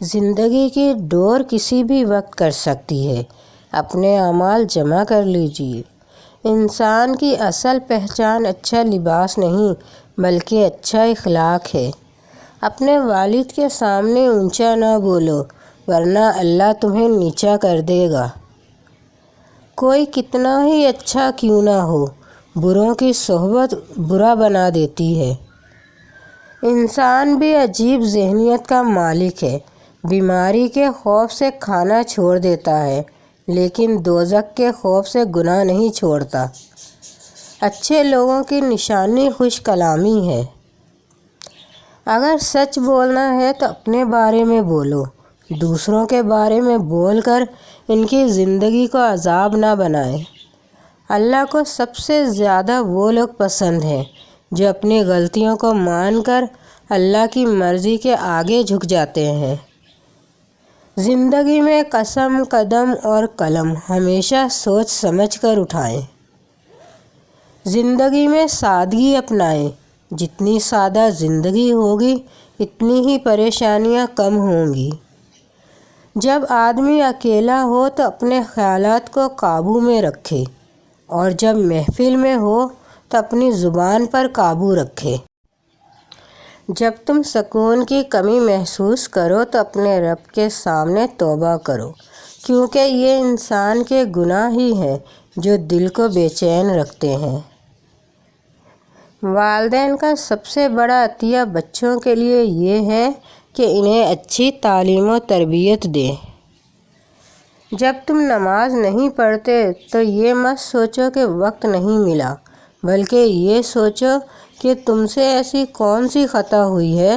زندگی کی ڈور کسی بھی وقت کر سکتی ہے۔ اپنے اعمال جمع کر لیجیے۔ انسان کی اصل پہچان اچھا لباس نہیں بلکہ اچھا اخلاق ہے۔ اپنے والد کے سامنے اونچا نہ بولو ورنہ اللہ تمہیں نیچا کر دے گا۔ کوئی کتنا ہی اچھا کیوں نہ ہو، بروں کی صحبت برا بنا دیتی ہے۔ انسان بھی عجیب ذہنیت کا مالک ہے۔ بیماری کے خوف سے کھانا چھوڑ دیتا ہے لیکن دوزخ کے خوف سے گناہ نہیں چھوڑتا۔ اچھے لوگوں کی نشانی خوش کلامی ہے۔ اگر سچ بولنا ہے تو اپنے بارے میں بولو، دوسروں کے بارے میں بول کر ان کی زندگی کو عذاب نہ بنائیں۔ اللہ کو سب سے زیادہ وہ لوگ پسند ہیں جو اپنی غلطیوں کو مان کر اللہ کی مرضی کے آگے جھک جاتے ہیں۔ زندگی میں قدم اور قلم ہمیشہ سوچ سمجھ کر اٹھائیں۔ زندگی میں سادگی اپنائیں۔ جتنی سادہ زندگی ہوگی اتنی ہی پریشانیاں کم ہوں گی۔ جب آدمی اکیلا ہو تو اپنے خیالات کو قابو میں رکھے اور جب محفل میں ہو تو اپنی زبان پر قابو رکھے۔ جب تم سکون کی کمی محسوس کرو تو اپنے رب کے سامنے توبہ کرو، کیونکہ یہ انسان کے گناہ ہی ہیں جو دل کو بے چین رکھتے ہیں۔ والدین کا سب سے بڑا عطیہ بچوں کے لیے یہ ہے کہ انہیں اچھی تعلیم و تربیت دیں۔ جب تم نماز نہیں پڑھتے تو یہ مت سوچو کہ وقت نہیں ملا، بلکہ یہ سوچو کہ تم سے ایسی کون سی خطا ہوئی ہے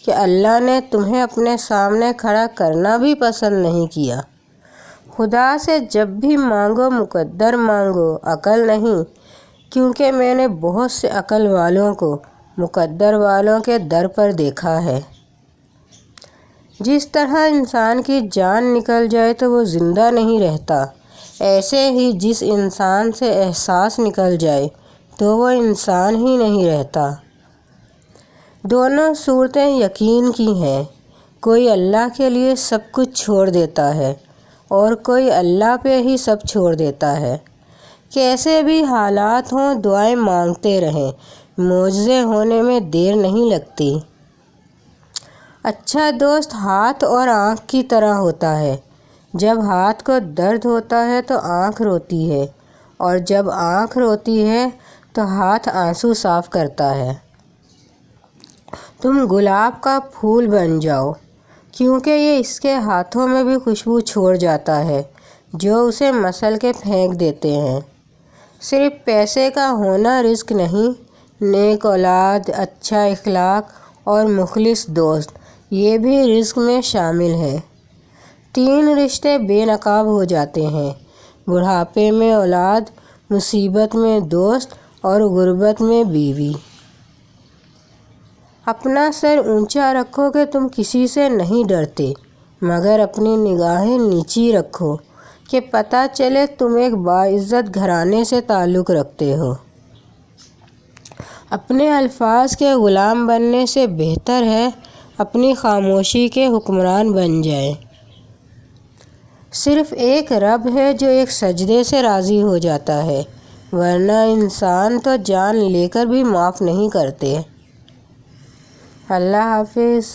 کہ اللہ نے تمہیں اپنے سامنے کھڑا کرنا بھی پسند نہیں کیا۔ خدا سے جب بھی مانگو مقدر مانگو، عقل نہیں، کیونکہ میں نے بہت سے عقل والوں کو مقدر والوں کے در پر دیکھا ہے۔ جس طرح انسان کی جان نکل جائے تو وہ زندہ نہیں رہتا، ایسے ہی جس انسان سے احساس نکل جائے تو وہ انسان ہی نہیں رہتا۔ دونوں صورتیں یقین کی ہیں۔ کوئی اللہ کے لیے سب کچھ چھوڑ دیتا ہے اور کوئی اللہ پہ ہی سب چھوڑ دیتا ہے۔ کیسے بھی حالات ہوں دعائیں مانگتے رہیں، معجزے ہونے میں دیر نہیں لگتی۔ اچھا دوست ہاتھ اور آنکھ کی طرح ہوتا ہے۔ جب ہاتھ کو درد ہوتا ہے تو آنکھ روتی ہے اور جب آنکھ روتی ہے تو ہاتھ آنسو صاف کرتا ہے۔ تم گلاب کا پھول بن جاؤ، کیونکہ یہ اس کے ہاتھوں میں بھی خوشبو چھوڑ جاتا ہے جو اسے مسل کے پھینک دیتے ہیں۔ صرف پیسے کا ہونا رزق نہیں، نیک اولاد، اچھا اخلاق اور مخلص دوست یہ بھی رزق میں شامل ہے۔ 3 رشتے بے نقاب ہو جاتے ہیں: بڑھاپے میں اولاد، مصیبت میں دوست اور غربت میں بیوی۔ اپنا سر اونچا رکھو کہ تم کسی سے نہیں ڈرتے، مگر اپنی نگاہیں نیچی رکھو کہ پتہ چلے تم ایک باعزت گھرانے سے تعلق رکھتے ہو۔ اپنے الفاظ کے غلام بننے سے بہتر ہے اپنی خاموشی کے حکمران بن جائیں۔ صرف ایک رب ہے جو ایک سجدے سے راضی ہو جاتا ہے، ورنہ انسان تو جان لے کر بھی معاف نہیں کرتے۔ اللہ حافظ۔